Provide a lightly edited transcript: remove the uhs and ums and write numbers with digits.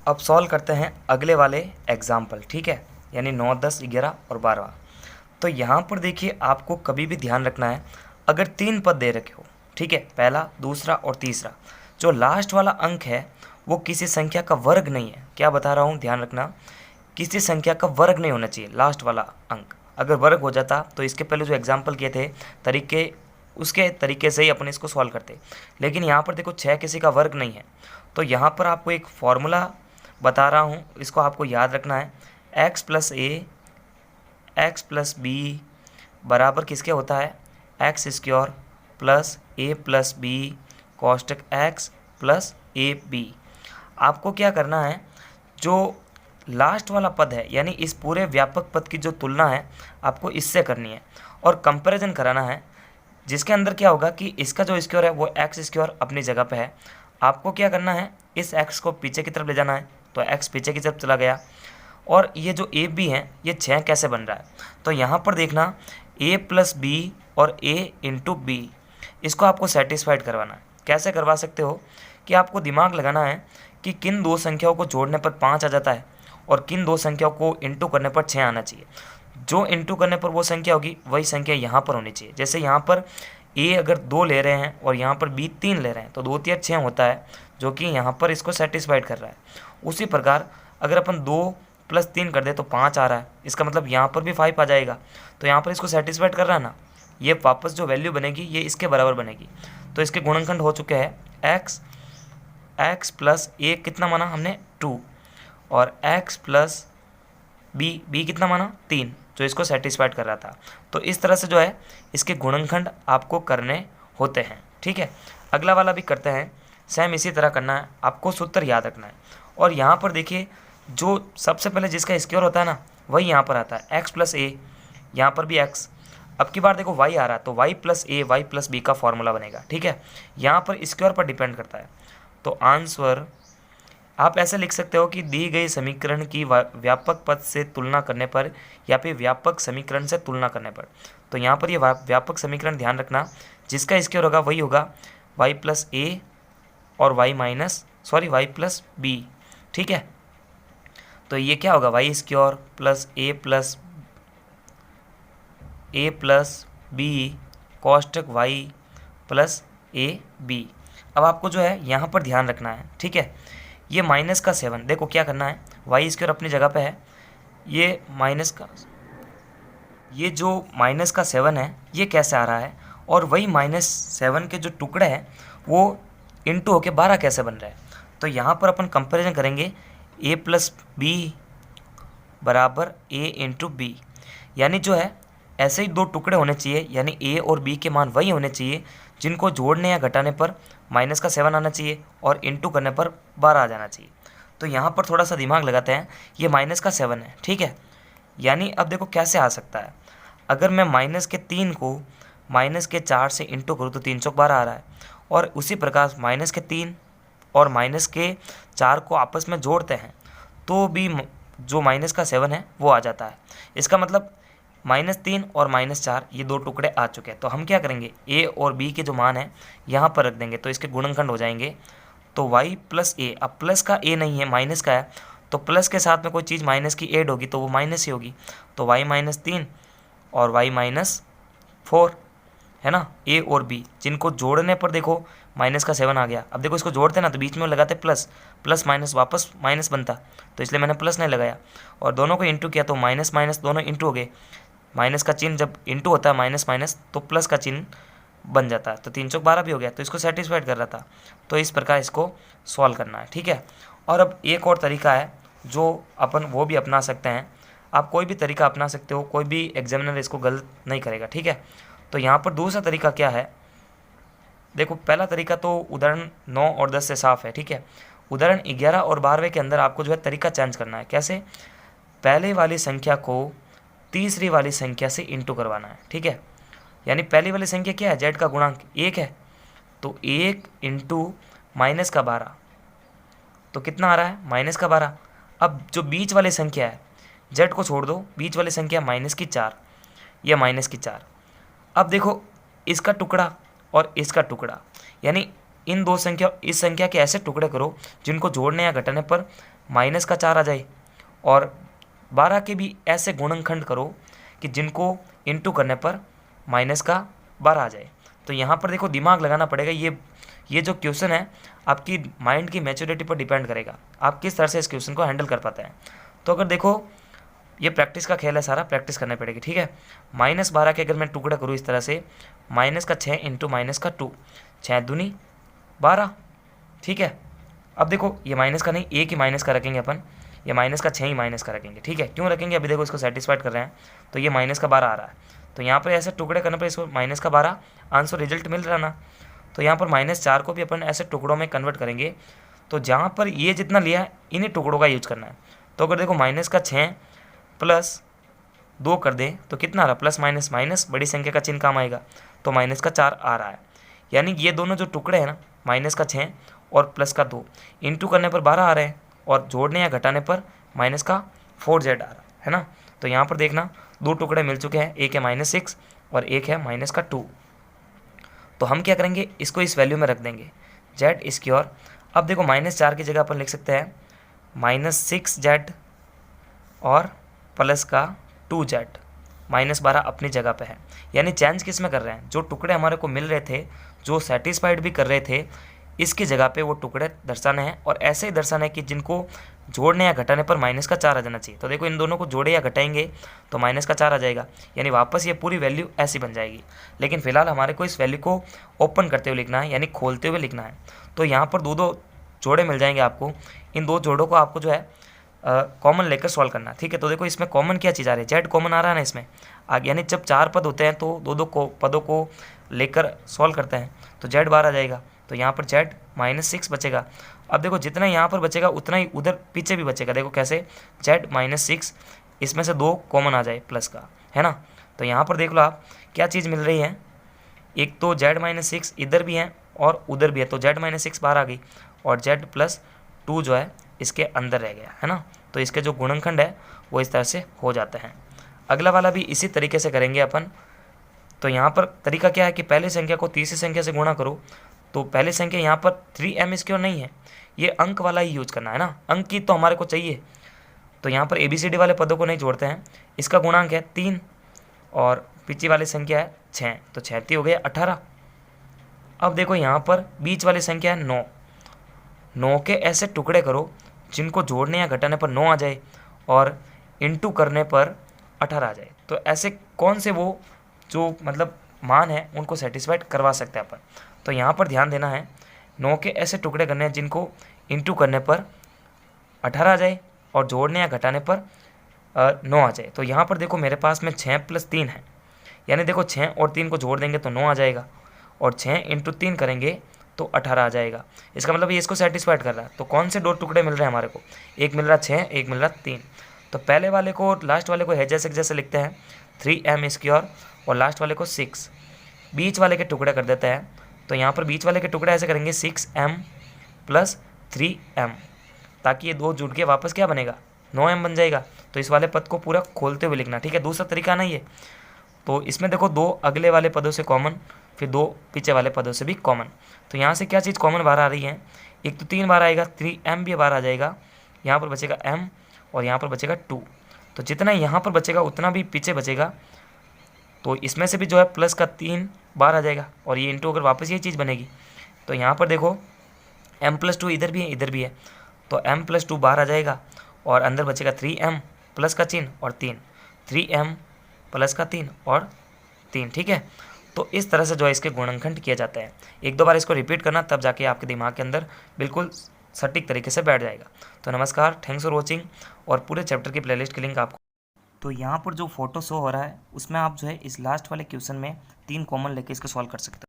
अब सॉल्व करते हैं अगले वाले एग्जाम्पल, ठीक है, यानी 9, 10, 11 और 12। तो यहाँ पर देखिए आपको कभी भी ध्यान रखना है, अगर 3 पद दे रखे हो, ठीक है, पहला, दूसरा और तीसरा, जो लास्ट वाला अंक है वो किसी संख्या का वर्ग नहीं है। क्या बता रहा हूँ, ध्यान रखना, किसी संख्या का वर्ग नहीं होना चाहिए लास्ट वाला अंक। अगर वर्ग हो जाता तो इसके पहले जो एग्जाम्पल किए थे तरीके, उसके तरीके से ही अपन इसको सॉल्व करते, लेकिन यहाँ पर देखो 6 किसी का वर्ग नहीं है। तो यहाँ पर आपको एक फॉर्मूला बता रहा हूँ, इसको आपको याद रखना है। X plus A X plus B बराबर किसके होता है, X square plus A plus B कोष्टक एक्स प्लस ए बी। आपको क्या करना है, जो लास्ट वाला पद है यानी इस पूरे व्यापक पद की जो तुलना है आपको इससे करनी है और कंपैरिजन कराना है, जिसके अंदर क्या होगा कि इसका जो स्क्वायर है वो एक्स स्क्वायर अपनी जगह पे है। आपको क्या करना है, इस एक्स को पीछे की तरफ ले जाना है, तो एक्स पीछे की तरफ चला गया। और ये जो ए बी है ये 6 कैसे बन रहा है, तो यहाँ पर देखना ए प्लस बी और ए इंटू बी, इसको आपको सेटिस्फाइड करवाना है। कैसे करवा सकते हो कि आपको दिमाग लगाना है कि किन दो संख्याओं को जोड़ने पर 5 आ जाता है और किन दो संख्याओं को इंटू करने पर 6 आना चाहिए। जो इंटू करने पर वो संख्या होगी वही संख्या यहाँ पर होनी चाहिए। जैसे यहाँ पर ए अगर 2 ले रहे हैं और यहाँ पर बी 3 ले रहे हैं तो 2 3 6 होता है, जो कि यहाँ पर इसको सेटिस्फाइड कर रहा है। उसी प्रकार अगर अपन 2 + 3 कर दे तो 5 आ रहा है, इसका मतलब यहाँ पर भी 5 आ जाएगा, तो यहाँ पर इसको सेटिस्फाइड कर रहा है ना। ये वापस जो वैल्यू बनेगी ये इसके बराबर बनेगी। तो इसके गुणनखंड हो चुके हैं एक्स प्लस ए कितना माना हमने 2 और एक्स प्लस बी कितना माना 3, जो इसको सेटिस्फाइड कर रहा था। तो इस तरह से जो है इसके गुणनखंड आपको करने होते हैं, ठीक है। अगला वाला भी करते हैं, सेम इसी तरह करना है, आपको सूत्र याद रखना है। और यहाँ पर देखिए जो सबसे पहले जिसका स्क्वायर होता है ना वही यहाँ पर आता है, एक्स प्लस ए, यहाँ पर भी एक्स। अब की बार देखो वाई आ रहा है तो वाई प्लस ए वाई प्लस बी का फॉर्मूला बनेगा, ठीक है। यहाँ पर स्क्वायर पर डिपेंड करता है। तो आंसर आप ऐसे लिख सकते हो कि दी गई समीकरण की व्यापक पद से तुलना करने पर या फिर व्यापक समीकरण से तुलना करने पर। तो यहाँ पर ये व्यापक समीकरण ध्यान रखना, जिसका स्क्वायर होगा वही होगा वाई प्लस ए और वाई प्लस बी, ठीक है। तो ये क्या होगा, Y square plus A plus B कोष्टक वाई प्लस ए बी। अब आपको जो है यहाँ पर ध्यान रखना है, ठीक है। ये -7, देखो क्या करना है, वाई स्क्वायर अपनी जगह पे है, ये जो -7 है ये कैसे आ रहा है, और वही -7 के जो टुकड़े हैं वो इंटू होके 12 कैसे बन रहा है। तो यहाँ पर अपन कंपैरिजन करेंगे, ए प्लस बी बराबर ए इंटू बी, यानी जो है ऐसे ही दो टुकड़े होने चाहिए, यानी ए और बी के मान वही होने चाहिए जिनको जोड़ने या घटाने पर -7 आना चाहिए और इंटू करने पर 12 आ जाना चाहिए। तो यहाँ पर थोड़ा सा दिमाग लगाते हैं, ये -7 है, ठीक है। यानी अब देखो कैसे आ सकता है, अगर मैं -3 को -4 से इंटू करूँ तो 3 चौक 12 आ रहा है, और उसी प्रकार -3 और -4 को आपस में जोड़ते हैं तो भी जो -7 है वो आ जाता है। इसका मतलब -3 और -4 ये दो टुकड़े आ चुके हैं। तो हम क्या करेंगे, ए और बी के जो मान है यहाँ पर रख देंगे, तो इसके गुणनखंड हो जाएंगे। तो y प्लस ए, अब प्लस का ए नहीं है माइनस का है, तो प्लस के साथ में कोई चीज़ माइनस की ऐड होगी तो वो माइनस ही होगी। तो y -3 और y -4 है ना, ए और बी, जिनको जोड़ने पर देखो -7 आ गया। अब देखो इसको जोड़ते ना तो बीच में लगाते प्लस माइनस वापस माइनस बनता, तो इसलिए मैंने प्लस नहीं लगाया, और दोनों को इंटू किया तो माइनस माइनस दोनों इंटू हो गए। माइनस का चिन्ह जब इंटू होता है माइनस माइनस तो प्लस का चिन्ह बन जाता है, तो 3 चौक 12 भी हो गया, तो इसको सेटिस्फाइड कर रहा था। तो इस प्रकार इसको सॉल्व करना है, ठीक है। और अब एक और तरीका है जो अपन वो भी अपना सकते हैं, आप कोई भी तरीका अपना सकते हो, कोई भी एग्जामिनर इसको गलत नहीं करेगा, ठीक है। तो यहाँ पर दूसरा तरीका क्या है, देखो पहला तरीका तो उदाहरण 9 और 10 से साफ है, ठीक है। उदाहरण 11 और 12वें के अंदर आपको जो है तरीका चेंज करना है। कैसे, पहले वाली संख्या को तीसरी वाली संख्या से इंटू करवाना है, ठीक है। यानी पहली वाली संख्या क्या है, जेड का गुणांक 1 है, तो 1 इंटू -12 तो कितना आ रहा है, -12। अब जो बीच वाली संख्या है, जेड को छोड़ दो, बीच वाली संख्या -4 या -4। अब देखो इसका टुकड़ा और इसका टुकड़ा, यानी इन दो संख्या इस संख्या के ऐसे टुकड़े करो जिनको जोड़ने या घटाने पर -4 आ जाए, और 12 के भी ऐसे गुणनखंड करो कि जिनको इंटू करने पर -12 आ जाए। तो यहाँ पर देखो दिमाग लगाना पड़ेगा। ये जो क्वेश्चन है आपकी माइंड की मैच्योरिटी पर डिपेंड करेगा, आप किस तरह से इस क्वेश्चन को हैंडल कर पाते हैं। तो अगर देखो ये प्रैक्टिस का खेल है, सारा प्रैक्टिस करनी पड़ेगी, ठीक है। -12 के अगर मैं टुकड़ा करूँ इस तरह से, -6 इंटू -2, 6 दूनी 12, ठीक है। अब देखो ये माइनस का नहीं, एक ही माइनस का रखेंगे अपन, ये -6 ही माइनस का रखेंगे, ठीक है। क्यों रखेंगे, अभी देखो इसको सेटिस्फाइड कर रहे हैं तो ये -12 आ रहा है, तो यहाँ पर ऐसे टुकड़े करने पर इसको -12 आंसर रिजल्ट मिल रहा ना। तो यहाँ पर -4 को भी अपन ऐसे टुकड़ों में कन्वर्ट करेंगे, तो जहाँ पर ये जितना लिया है इन्हीं टुकड़ों का यूज करना है। तो अगर देखो -6 प्लस 2 कर दें तो कितना आ रहा, प्लस माइनस माइनस, बड़ी संख्या का चिन्ह काम आएगा, तो -4 आ रहा है। यानी ये दोनों जो टुकड़े हैं ना, -6 और +2 इंटू करने पर 12 आ रहे हैं, और जोड़ने या घटाने पर -4z आ रहा है ना। तो यहाँ पर देखना दो टुकड़े मिल चुके हैं, एक है -6 और एक है -2। तो हम क्या करेंगे, इसको इस वैल्यू में रख देंगे z इसकी ओर। अब देखो -4 की जगह अपन लिख सकते हैं -6z और प्लस का 2z, -12 अपनी जगह पे है। यानी चेंज किस में कर रहे हैं, जो टुकड़े हमारे को मिल रहे थे, जो सेटिस्फाइड भी कर रहे थे, इसकी जगह पे वो टुकड़े दर्शाने हैं, और ऐसे ही दर्शाना है कि जिनको जोड़ने या घटाने पर -4 आ जाना चाहिए। तो देखो इन दोनों को जोड़े या घटाएंगे तो -4 आ जाएगा, यानी वापस ये पूरी वैल्यू ऐसी बन जाएगी। लेकिन फिलहाल हमारे को इस वैल्यू को ओपन करते हुए लिखना है, यानी खोलते हुए लिखना है। तो यहाँ पर दो जोड़े मिल जाएंगे आपको, इन दो जोड़ों को आपको जो है कॉमन लेकर सॉल्व करना, ठीक है। तो देखो इसमें कॉमन क्या चीज़ आ रही है, जेड कॉमन आ रहा है ना इसमें आगे, यानी जब 4 पद होते हैं तो दो पदों को लेकर सॉल्व करते हैं, तो जेड बार आ जाएगा। तो यहाँ पर जेड -6 बचेगा। अब देखो जितना यहाँ पर बचेगा उतना ही उधर पीछे भी बचेगा। देखो कैसे, जेड -6, इसमें से 2 कॉमन आ जाए प्लस का, है ना। तो यहाँ पर देख लो आप क्या चीज़ मिल रही है, एक तो जेड -6 इधर भी है और उधर भी है, तो जेड -6 बाहर आ गई, और जेड +2 जो है इसके अंदर रह गया, है ना। तो इसके जो गुणनखंड है वो इस तरह से हो जाते हैं। अगला वाला भी इसी तरीके से करेंगे अपन। तो यहाँ पर तरीका क्या है कि पहली संख्या को तीसरी संख्या से गुणा करो। तो पहली संख्या यहाँ पर 3m इसकी ओर नहीं है, ये अंक वाला ही यूज करना है ना, अंक की तो हमारे को चाहिए। तो यहाँ पर ABCD वाले पदों को नहीं जोड़ते हैं। इसका गुणांक है 3 और पीछे वाली संख्या है 6, तो 6 हो गया 18। अब देखो यहाँ पर बीच वाली संख्या है 9, 9 के ऐसे टुकड़े करो जिनको जोड़ने या घटाने पर 9 आ जाए और इंटू करने पर 18 आ जाए। तो ऐसे कौन से वो जो मतलब मान है उनको सेटिस्फाइड करवा सकते हैं अपन। तो यहाँ पर ध्यान देना है, 9 के ऐसे टुकड़े करने हैं जिनको इंटू करने पर 18 आ जाए और जोड़ने या घटाने पर 9 आ जाए। तो यहाँ पर देखो मेरे पास में 6 + 3 है, यानी देखो 6 और 3 को जोड़ देंगे तो 9 आ जाएगा, और 6 × 3 करेंगे तो 18 आ जाएगा। इसका मतलब ये इसको सेटिस्फाइड कर रहा है। तो कौन से 2 टुकड़े मिल रहे हैं हमारे को, एक मिल रहा 6, एक मिल रहा 3। तो पहले वाले को और लास्ट वाले को है जैसे लिखते हैं 3m इसकी और लास्ट वाले को 6, बीच वाले के टुकड़े कर देते हैं। तो यहाँ पर बीच वाले के टुकड़े ऐसे करेंगे 6m + 3m, ताकि ये 2 जुड़ के वापस क्या बनेगा, 9m बन जाएगा। तो इस वाले पद को पूरा खोलते हुए लिखना, ठीक है। दूसरा तरीका ना ये, तो इसमें देखो 2 अगले वाले पदों से कॉमन, फिर 2 पीछे वाले पदों से भी कॉमन। तो यहाँ से क्या चीज़ कॉमन बाहर आ रही है, एक तो 3 बार आएगा, 3m भी बाहर आ जाएगा, यहाँ पर बचेगा m और यहाँ पर बचेगा 2। तो जितना यहाँ पर बचेगा उतना भी पीछे बचेगा। तो इसमें से भी जो है प्लस का 3 बाहर आ जाएगा, और ये इंटू अगर वापस ये चीज़ बनेगी। तो यहाँ पर देखो m + 2 इधर भी है इधर भी है, तो m + 2 बाहर आ जाएगा और अंदर बचेगा 3m प्लस का चिन्ह और 3, 3m प्लस का 3 और 3, ठीक है। तो इस तरह से जो है इसके गुणनखंड किए जाते हैं। एक दो बार इसको रिपीट करना, तब जाके आपके दिमाग के अंदर बिल्कुल सटीक तरीके से बैठ जाएगा। तो नमस्कार, थैंक्स फॉर वॉचिंग, और पूरे चैप्टर की प्लेलिस्ट की लिंक आपको, तो यहाँ पर जो फोटो शो हो रहा है उसमें आप जो है इस लास्ट वाले क्वेश्चन में 3 कॉमन लेके इसको सॉल्व कर सकते हो।